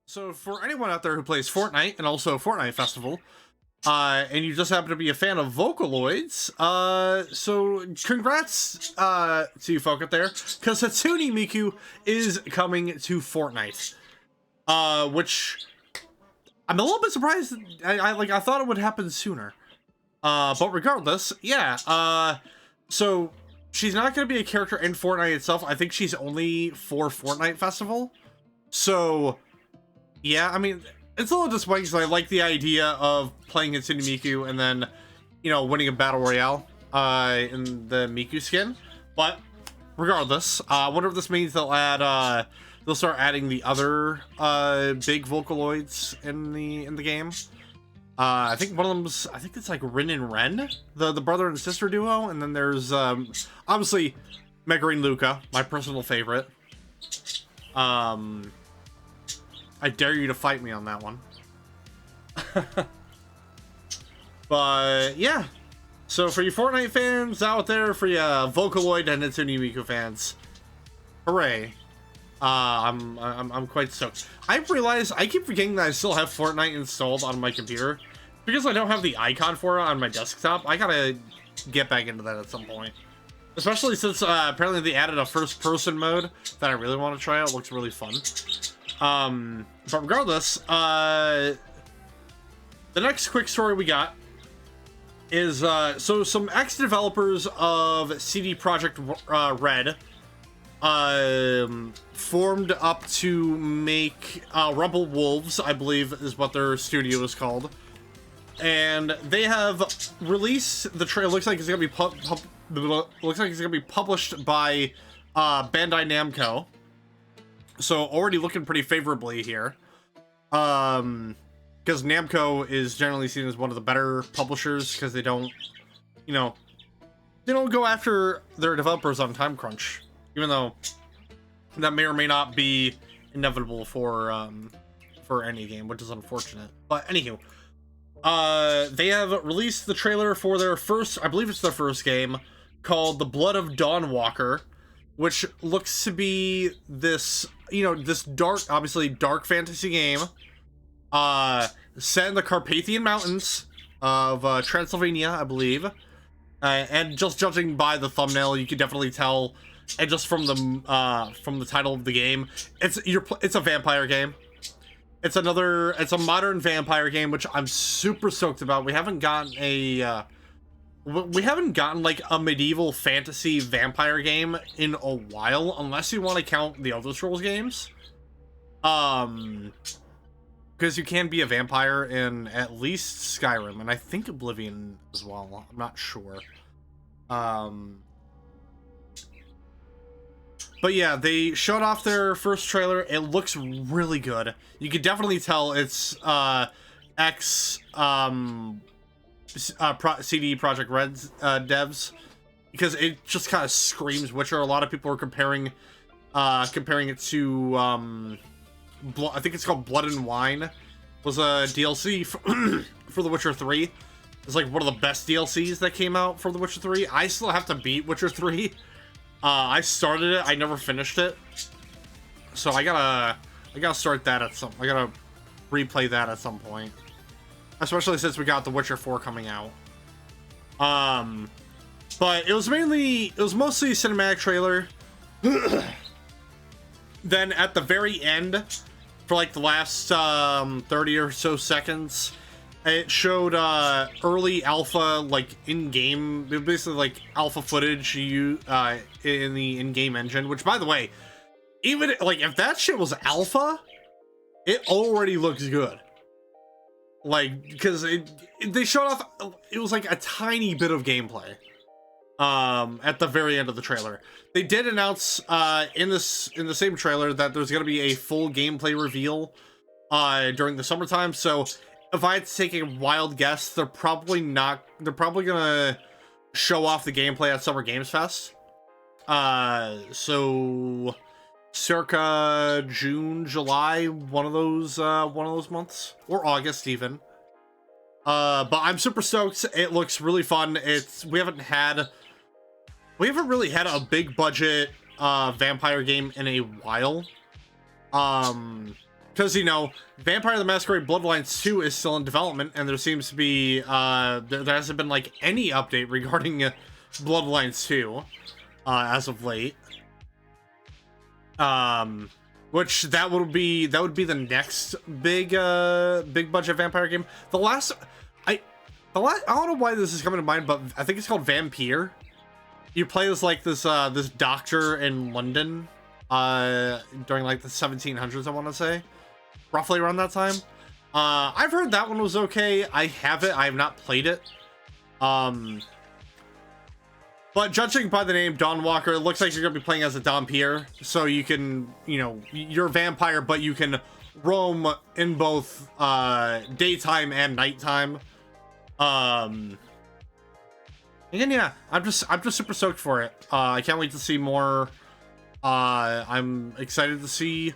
So for anyone out there who plays Fortnite and also Fortnite Festival, and you just happen to be a fan of Vocaloids, so congrats to you folk out there, because Hatsune Miku is coming to Fortnite, which I'm a little bit surprised. I thought it would happen sooner, but regardless, yeah. So she's not going to be a character in Fortnite itself. I think she's only for Fortnite Festival, so. Yeah, I mean, it's a little disappointing because I like the idea of playing Hatsune Miku and then, you know, winning a battle royale in the Miku skin. But regardless, I wonder if this means they'll start adding the other big Vocaloids in the game. I think one of them's, I think it's like Rin and Ren, the brother and sister duo, and then there's obviously Megurine Luca, my personal favorite. I dare you to fight me on that one. But yeah, so for you Fortnite fans out there, for you Vocaloid and Hatsune Miku fans, hooray! I'm quite stoked. I realized I keep forgetting that I still have Fortnite installed on my computer because I don't have the icon for it on my desktop. I gotta get back into that at some point, especially since apparently they added a first-person mode that I really want to try out. It looks really fun. But regardless, the next quick story we got is, so some ex-developers of CD Projekt Red, formed up to make, Rumble Wolves, I believe is what their studio is called. And they have released the trailer. Looks like it's gonna be published by, Bandai Namco. So already looking pretty favorably here, because Namco is generally seen as one of the better publishers because they don't, you know, they don't go after their developers on time crunch, even though that may or may not be inevitable for any game, which is unfortunate. But anywho, they have released the trailer for their first, I believe it's their first game, called The Blood of Dawnwalker, which looks to be this, you know, this dark, obviously dark fantasy game, set in the Carpathian Mountains of Transylvania, I believe. And just judging by the thumbnail, you can definitely tell, and just from the title of the game, it's a vampire game. It's a modern vampire game, which I'm super stoked about. We haven't gotten like a medieval fantasy vampire game in a while, unless you want to count the Elder Scrolls games. Because you can be a vampire in at least Skyrim, and I think Oblivion as well. I'm not sure. But yeah, they showed off their first trailer. It looks really good. You can definitely tell it's CD Projekt Red's devs, because it just kind of screams Witcher. A lot of people are comparing it to I think it's called Blood and Wine, was a DLC for The Witcher 3. It's like one of the best DLCs that came out for The Witcher 3. I still have to beat Witcher 3. I started it, I never finished it, so I gotta start that I gotta replay that at some point. Especially since we got The Witcher 4 coming out. But it was mostly a cinematic trailer. Then at the very end, for like the last 30 or so seconds, it showed early alpha, like in-game, basically like alpha footage in the in-game engine. Which, by the way, even like if that shit was alpha, it already looks good. Like, because they showed off, it was like a tiny bit of gameplay at the very end of the trailer. They did announce in the same trailer that there's going to be a full gameplay reveal during the summertime. So if I had to take a wild guess, they're probably gonna show off the gameplay at Summer Games Fest. So circa June, July, one of those months, or August even. But I'm super stoked. It looks really fun. We haven't really had a big budget vampire game in a while. because, you know, Vampire the Masquerade Bloodlines 2 is still in development, and there seems to be, there hasn't been, like, any update regarding Bloodlines 2, as of late. Which that would be the next big budget vampire game. I don't know why this is coming to mind, but I think it's called Vampire. You play as like this doctor in London during like the 1700s, I want to say, roughly around that time. I've heard that one was okay. I have not played it. But judging by the name Dawnwalker, it looks like you're going to be playing as a Dhampir. So you can, you know, you're a vampire, but you can roam in both daytime and nighttime. And yeah, I'm just super stoked for it. I can't wait to see more. I'm excited to see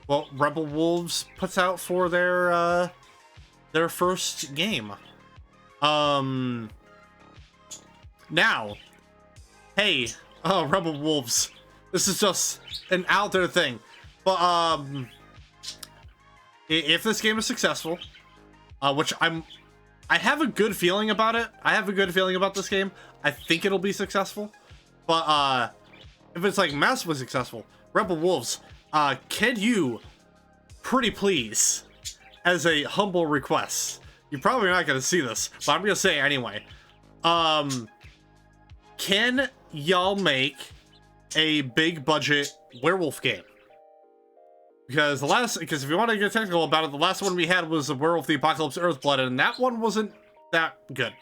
what Rebel Wolves puts out for their first game. Now, hey, Rebel Wolves, this is just an out there thing, but if this game is successful, which I have a good feeling about it. I have a good feeling about this game. I think it'll be successful, but if it's like massively successful, Rebel Wolves, can you pretty please, as a humble request, you're probably not gonna see this, but I'm gonna say it anyway, can y'all make a big budget werewolf game? Because if you want to get technical about it, the last one we had was the Werewolf the Apocalypse Earthblood, and that one wasn't that good.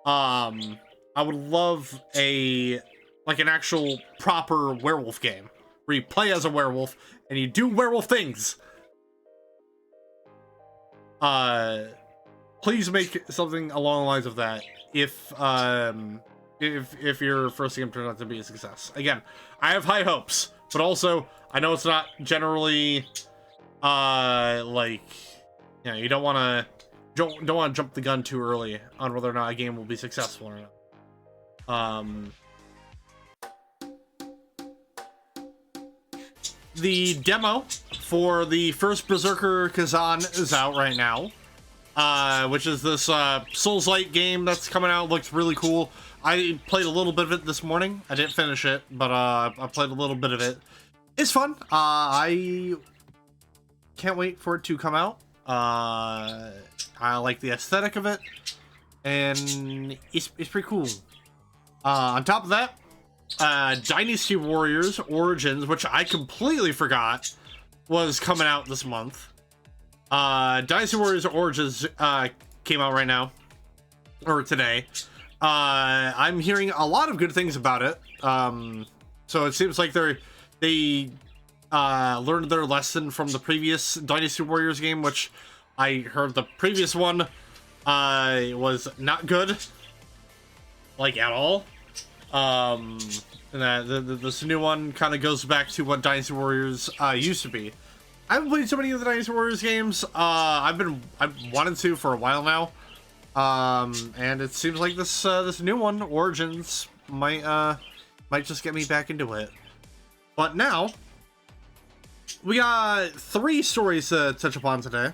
I would love an actual proper werewolf game where you play as a werewolf and you do werewolf things. Please make something along the lines of that if your first game turns out to be a success. Again, I have high hopes, but also I know it's not generally like, you know, you don't want to jump the gun too early on whether or not a game will be successful or not. The demo for the first Berserker Kazan is out right now, which is this Souls-like game that's coming out. Looks really cool. I played a little bit of it this morning. I didn't finish it, but I played a little bit of it. It's fun. I can't wait for it to come out. I like the aesthetic of it, and it's pretty cool. On top of that, Dynasty Warriors Origins, which I completely forgot was coming out this month. Dynasty Warriors Origins came out right now, or today. I'm hearing a lot of good things about it. So it seems like they learned their lesson from the previous Dynasty Warriors game, which I heard the previous one was not good, like at all. And this new one kind of goes back to what Dynasty Warriors used to be. I haven't played so many of the Dynasty Warriors games. I've wanted to for a while now. And it seems like this new one, Origins, might just get me back into it. But now, we got 3 stories to touch upon today.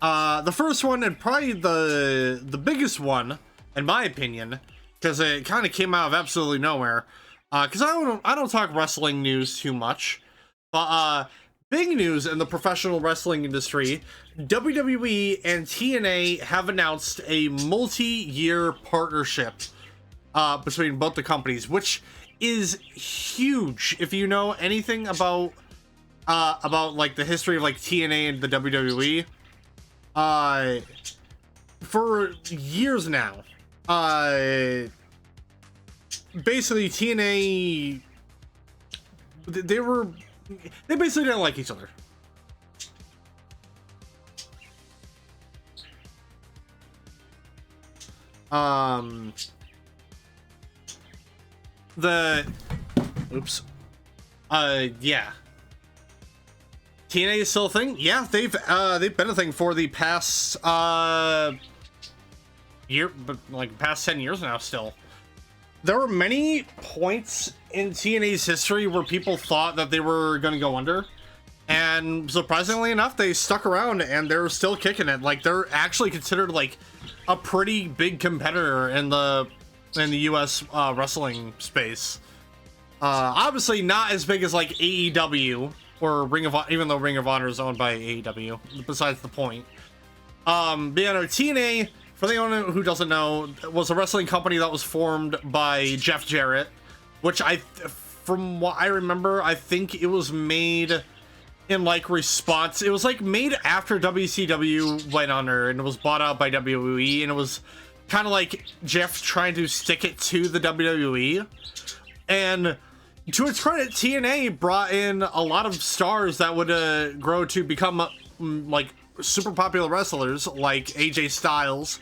The first one, and probably the biggest one, in my opinion, because it kind of came out of absolutely nowhere. Because I don't talk wrestling news too much, but big news in the professional wrestling industry: WWE and TNA have announced a multi-year partnership between both the companies, which is huge. If you know anything about like the history of like TNA and the WWE, for years now, basically TNA, they basically didn't like each other. Yeah. TNA is still a thing. Yeah, they've been a thing for the past year, but like past 10 years now. Still, there were many points in TNA's history where people thought that they were going to go under, And surprisingly enough, they stuck around and they're still kicking it. Like, they're actually considered like a pretty big competitor in the US wrestling space. Obviously not as big as like AEW or Ring of Honor, even though Ring of Honor is owned by AEW, besides the point. But yeah, no, TNA, for anyone who doesn't know, was a wrestling company that was formed by Jeff Jarrett, which from what I remember, I think it was made in like response. It was like made after WCW went under and it was bought out by WWE, and it was kind of like Jeff trying to stick it to the WWE. And to its credit, TNA brought in a lot of stars that would grow to become like super popular wrestlers, like AJ Styles.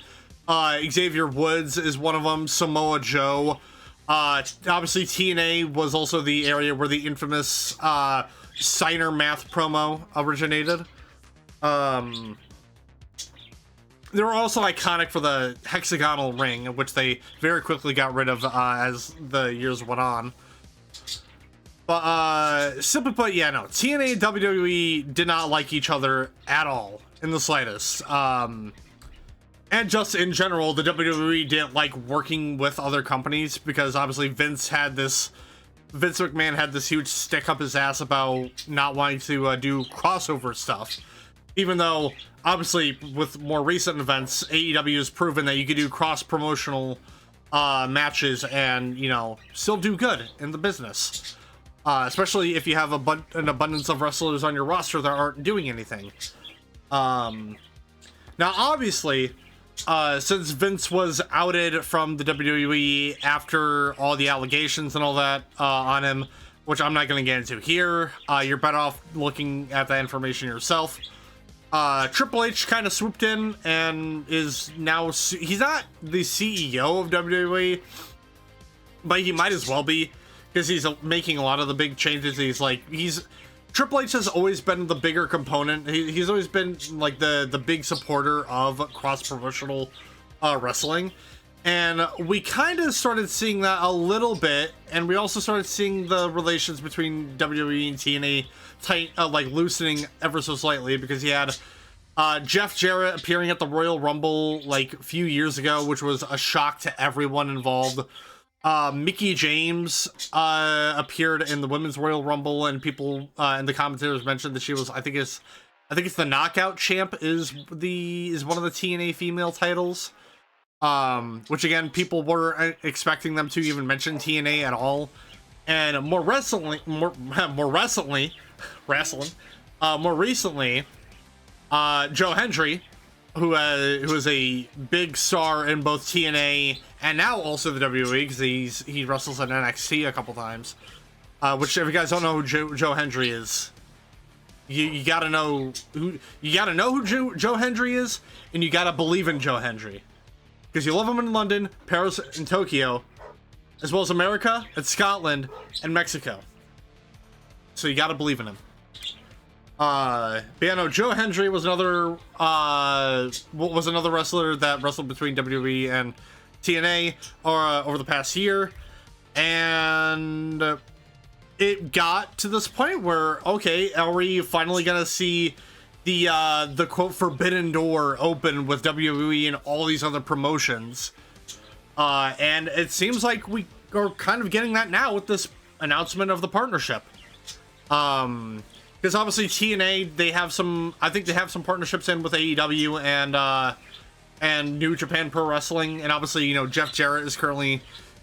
Xavier Woods is one of them. Samoa Joe. Obviously, TNA was also the area where the infamous Signer Math promo originated. They were also iconic for the hexagonal ring, which they very quickly got rid of as the years went on. But simply put, yeah, no, TNA and WWE did not like each other at all, in the slightest. And just in general, the WWE didn't like working with other companies because obviously Vince McMahon had this huge stick up his ass about not wanting to do crossover stuff. Even though, obviously, with more recent events, AEW has proven that you can do cross-promotional matches and, you know, still do good in the business. Especially if you have an abundance of wrestlers on your roster that aren't doing anything. Now, obviously, since Vince was outed from the WWE after all the allegations and all that on him, which I'm not going to get into here, you're better off looking at that information yourself. Triple H kind of swooped in and is now, he's not the CEO of WWE, but he might as well be, because he's making a lot of the big changes. Triple H has always been the bigger component. He's always been like the big supporter of cross-promotional wrestling. And we kind of started seeing that a little bit, and we also started seeing the relations between WWE and TNA like loosening ever so slightly, because he had Jeff Jarrett appearing at the Royal Rumble like a few years ago, which was a shock to everyone involved. Mickie James appeared in the Women's Royal Rumble, and people and the commentators mentioned that she was, I think it's the Knockout Champ is one of the TNA female titles. Which again, people were expecting them to even mention TNA at all. And more recently, Joe Hendry, who is a big star in both TNA and now also the WWE, because he wrestles in NXT a couple times. Which, if you guys don't know who Joe Hendry is, you gotta know who Joe Hendry is, and you gotta believe in Joe Hendry, because you love him in London, Paris, and Tokyo, as well as America and Scotland and Mexico. So you gotta believe in him. But yeah, no, Joe Hendry was another wrestler that wrestled between WWE and TNA over the past year, and it got to this point where, okay, are we finally gonna see the quote forbidden door open with WWE and all these other promotions? And it seems like we are kind of getting that now with this announcement of the partnership. Because obviously TNA, I think they have some partnerships in with AEW and New Japan Pro Wrestling, and obviously, you know, Jeff Jarrett is currently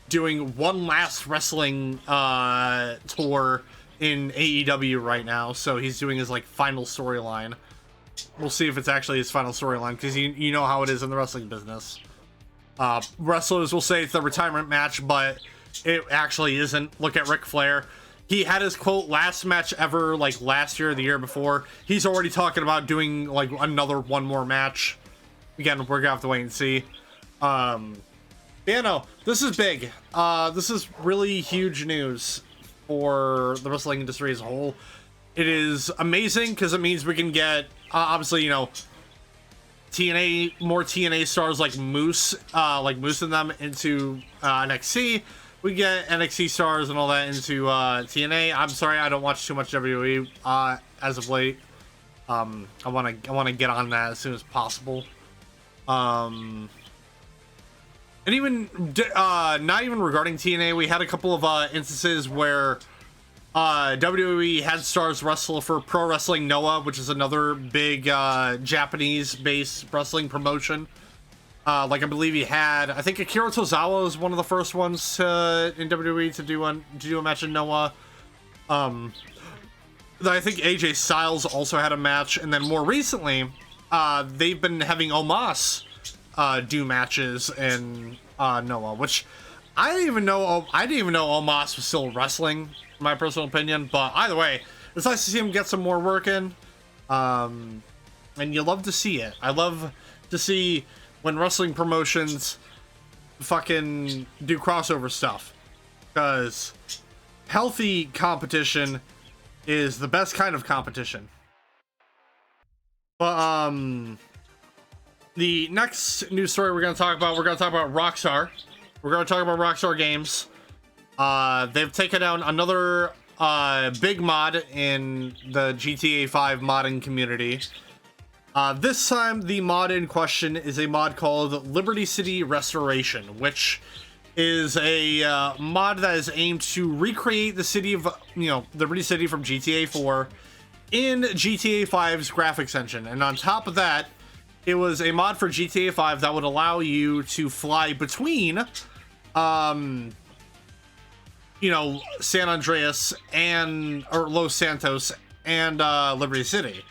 doing one last wrestling tour in AEW right now, so he's doing his like final storyline. We'll see if it's actually his final storyline, because you know how it is in the wrestling business. Wrestlers will say it's the retirement match, but it actually isn't. Look at Ric Flair. He had his quote last match ever, like last year or the year before. He's already talking about doing like one more match. Again, we're gonna have to wait and see. Yeah, no, this is big. This is really huge news for the wrestling industry as a whole. It is amazing because it means we can get, obviously, you know, more TNA stars like Moose in them into NXT. we get NXT stars and all that into TNA. I'm sorry, I don't watch too much WWE as of late. I wanna get on that as soon as possible. And even not even regarding TNA, we had a couple of instances where WWE had stars wrestle for Pro Wrestling Noah, which is another big Japanese-based wrestling promotion. Like I believe he had, I think Akira Tozawa was one of the first ones in WWE to do a match in Noah. I think AJ Styles also had a match, and then more recently, they've been having Omos do matches in Noah, which I didn't even know Omos was still wrestling, in my personal opinion. But either way, it's nice to see him get some more work in, and you love to see it. I love to see when wrestling promotions fucking do crossover stuff, because healthy competition is the best kind of competition. But the next news story we're going to talk about Rockstar. We're going to talk about Rockstar Games. They've taken down another big mod in the GTA V modding community. This time, the mod in question is a mod called Liberty City Restoration, which is a mod that is aimed to recreate the city of, Liberty City from GTA 4 in GTA 5's graphics engine. And on top of that, it was a mod for GTA 5 that would allow you to fly between, San Andreas or Los Santos and Liberty City.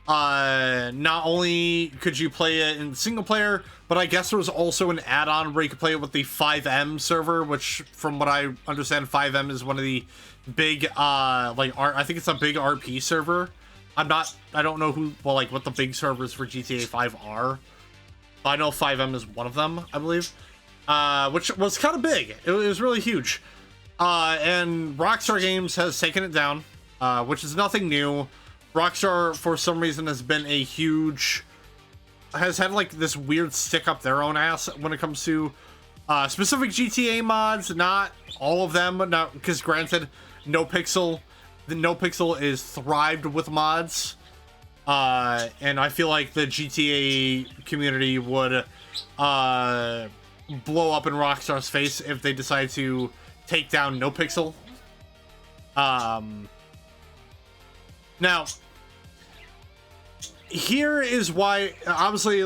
Not only could you play it in single player, but I guess there was also an add-on where you could play it with the 5M server, which from what I understand, 5M is one of the big, I think it's a big RP server. I don't know what the big servers for GTA 5 are. But I know 5M is one of them, I believe. Which was kind of big. It was really huge. And Rockstar Games has taken it down, which is nothing new. Rockstar, for some reason, has had like this weird stick up their own ass when it comes to specific GTA mods. Not all of them, because granted, No Pixel is thrived with mods, and I feel like the GTA community would blow up in Rockstar's face if they decide to take down No Pixel. Now, here is why, obviously,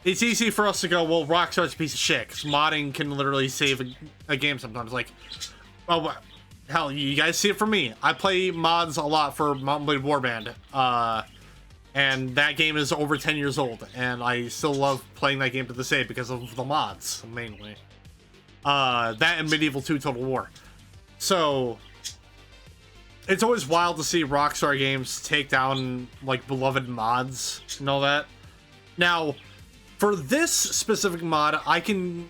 it's easy for us to go, well, Rockstar's a piece of shit, because modding can literally save a game sometimes. Like, well, hell, you guys see it from me. I play mods a lot for Mountain Blade Warband, and that game is over 10 years old, and I still love playing that game to this day because of the mods, mainly. That and Medieval 2 Total War. So it's always wild to see Rockstar Games take down, beloved mods and all that. Now, for this specific mod,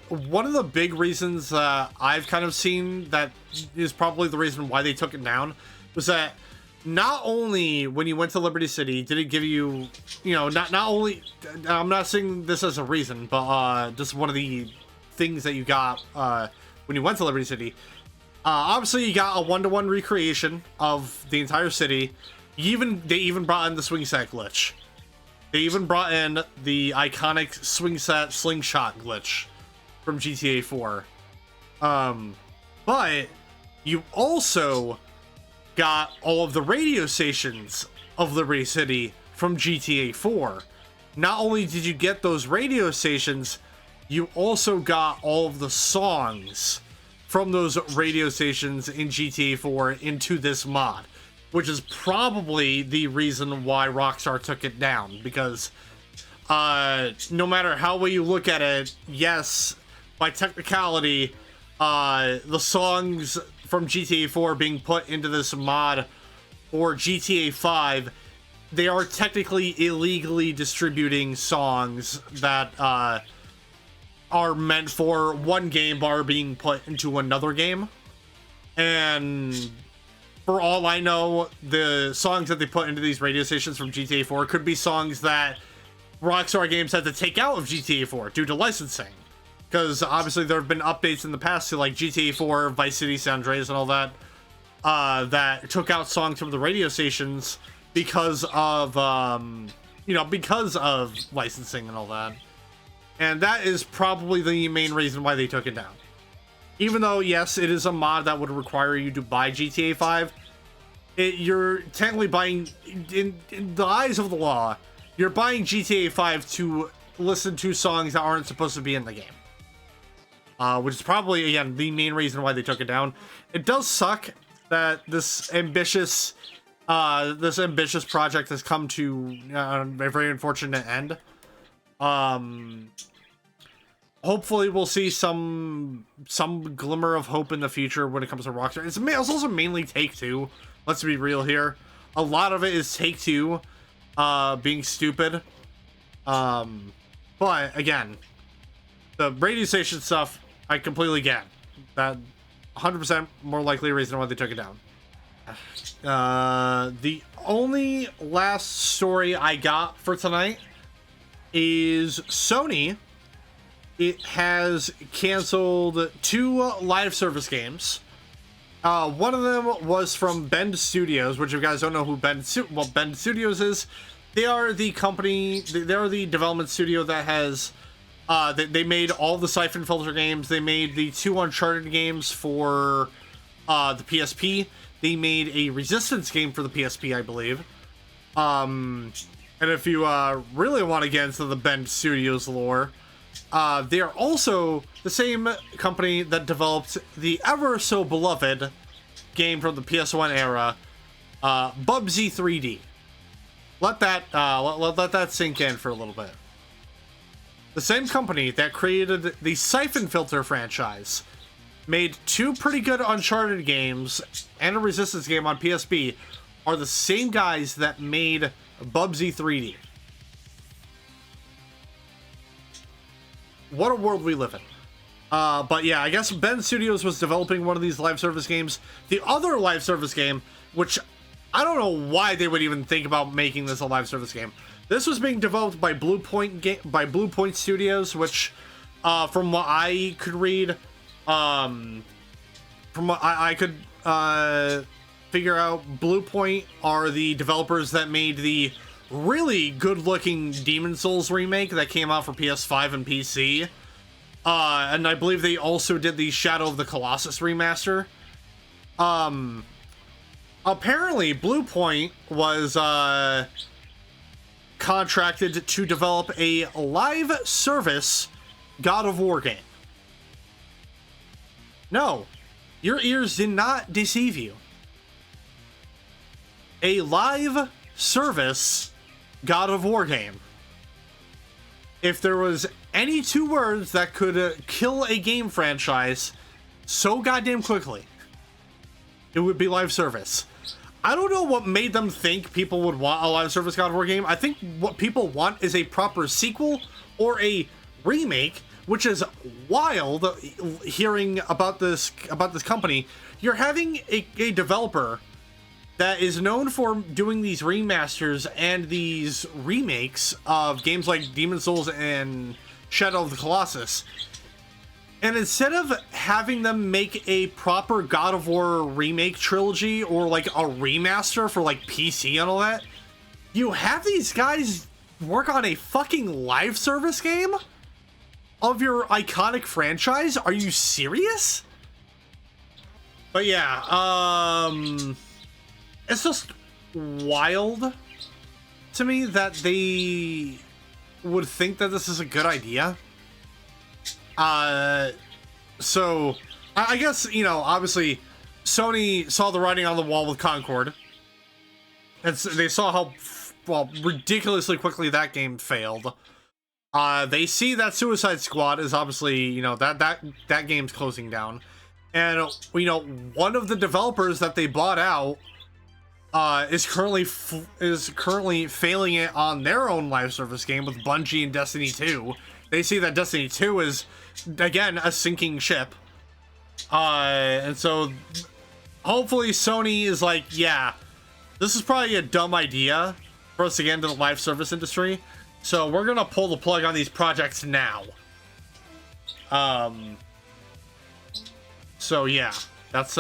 one of the big reasons I've kind of seen that is probably the reason why they took it down was that not only when you went to Liberty City did it give you, not only, I'm not saying this as a reason, but just one of the things that you got when you went to Liberty City. Obviously, you got a 1-to-1 recreation of the entire city. They even brought in the swing set glitch. They even brought in the iconic swing set slingshot glitch from GTA 4. But you also got all of the radio stations of Liberty City from GTA 4. Not only did you get those radio stations, you also got all of the songs from those radio stations in GTA 4 into this mod, which is probably the reason why Rockstar took it down, because no matter how well you look at it, yes, by technicality, the songs from GTA 4 being put into this mod or GTA 5, they are technically illegally distributing songs that are meant for one game but are being put into another game. And for all I know, the songs that they put into these radio stations from GTA 4 could be songs that Rockstar Games had to take out of GTA 4 due to licensing. because obviously there have been updates in the past to like GTA 4, Vice City, San Andreas, and all that, that took out songs from the radio stations because of, you know, because of licensing and all that. And that is probably the main reason why they took it down. Even though, yes, it is a mod that would require you to buy GTA 5, you're technically buying, in the eyes of the law, you're buying GTA 5 to listen to songs that aren't supposed to be in the game. Which is probably, again, the main reason why they took it down. It does suck that this ambitious project has come to a very unfortunate end. Hopefully we'll see some glimmer of hope in the future when it comes to Rockstar. It's also mainly Take-Two. Let's be real here. A lot of it is Take-Two being stupid. But again, the radio station stuff, I completely get. That 100% more likely reason why they took it down. The only last story I got for tonight is Sony. It has canceled 2 live service games. One of them was from Bend Studios, which if you guys don't know who Bend Studios is, they are the company, they're the development studio that has, they made all the Siphon Filter games. They made the 2 Uncharted games for the PSP. They made a Resistance game for the PSP, I believe. And if you really want to get into the Bend Studios lore, they are also the same company that developed the ever so beloved game from the PS1 era, Bubsy 3D. Let that sink in for a little bit. The same company that created the Siphon Filter franchise made 2 pretty good Uncharted games and a Resistance game on PSP are the same guys that made Bubsy 3D. What a world we live in. But yeah, I guess Bend Studios was developing one of these live service games. The other live service game, which I don't know why they would even think about making this a live service game. This was being developed by Bluepoint Studios, which, from what I could read, from what I could figure out, Bluepoint are the developers that made the really good-looking Demon's Souls remake that came out for PS5 and PC. And I believe they also did the Shadow of the Colossus remaster. Apparently, Bluepoint was contracted to develop a live service God of War game. No, your ears did not deceive you. A live service God of War game. If there was any 2 words that could kill a game franchise so goddamn quickly, it would be live service. I don't know what made them think people would want a live service God of War game. I think what people want is a proper sequel or a remake, which is wild hearing about this company. You're having a developer that is known for doing these remasters and these remakes of games like Demon's Souls and Shadow of the Colossus. And instead of having them make a proper God of War remake trilogy or like a remaster for like PC and all that, you have these guys work on a fucking live service game of your iconic franchise? Are you serious? But yeah, it's just wild to me that they would think that this is a good idea. So I guess, you know, obviously Sony saw the writing on the wall with Concord, and they saw how, well, ridiculously quickly that game failed. They see that Suicide Squad is obviously, you know, that game's closing down, and, you know, one of the developers that they bought out is currently failing it on their own live service game with Bungie and Destiny 2. They see that Destiny 2 is, again, a sinking ship. And so hopefully Sony is like, yeah, this is probably a dumb idea for us to get into the live service industry, so we're gonna pull the plug on these projects now. So yeah, that's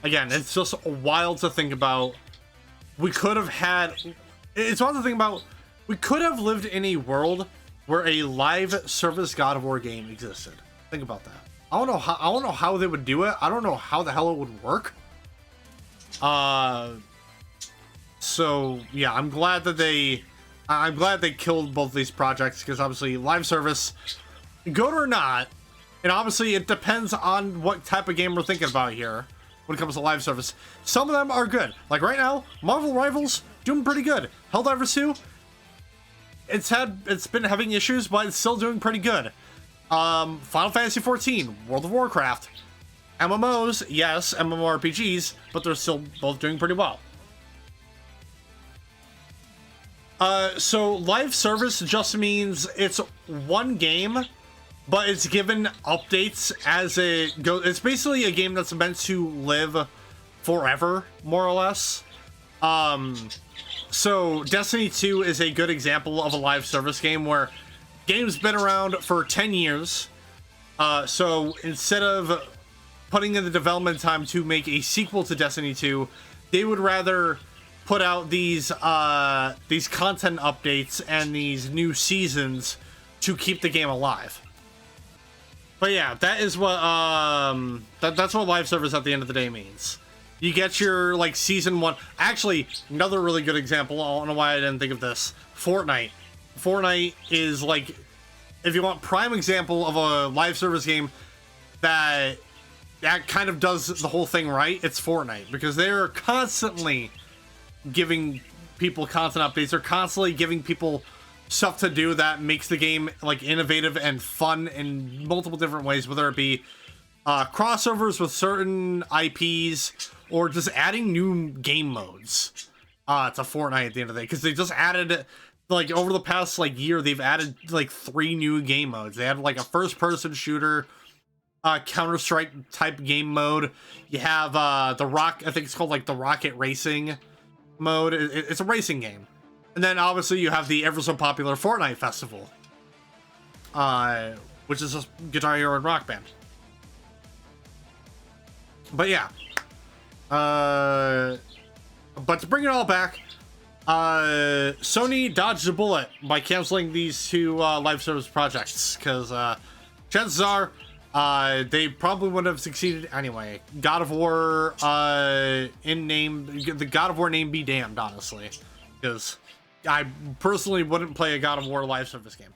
again, it's just wild to think about. We could have had, it's wild to think about, we could have lived in a world where a live service God of War game existed. Think about that. I don't know how they would do it. I don't know how the hell it would work. So yeah, I'm glad they killed both these projects, because obviously live service, good or not, and obviously it depends on what type of game we're thinking about here when it comes to live service. Some of them are good. Like right now, Marvel Rivals doing pretty good. Helldivers 2, it's been having issues, but it's still doing pretty good. Final Fantasy 14, World of Warcraft, MMOs, yes, MMORPGs, but they're still both doing pretty well. So live service just means it's one game, but it's given updates as it goes. It's basically a game that's meant to live forever, more or less. So Destiny 2 is a good example of a live service game where game's been around for 10 years. So instead of putting in the development time to make a sequel to Destiny 2, they would rather put out these content updates and these new seasons to keep the game alive. But yeah, that is what that's what live service at the end of the day means. You get your like season 1. Actually, another really good example, I don't know why I didn't think of this. Fortnite. Fortnite is like, if you want prime example of a live service game that kind of does the whole thing right, it's Fortnite, because they're constantly giving people content updates. They're constantly giving people stuff to do that makes the game like innovative and fun in multiple different ways, whether it be crossovers with certain IPs or just adding new game modes to Fortnite at the end of the day, because they just added, like, over the past like year, they've added like 3 new game modes. They had like a first-person shooter, Counter-Strike type game mode. You have I think it's called like the Rocket Racing mode. It's a racing game. And then obviously you have the ever so popular Fortnite Festival, which is a Guitar Hero and Rock Band. But yeah, but to bring it all back, Sony dodged a bullet by canceling these 2 live service projects, because chances are they probably wouldn't have succeeded anyway. God of War in name, the God of War name be damned, honestly, because I personally wouldn't play a God of War live service game.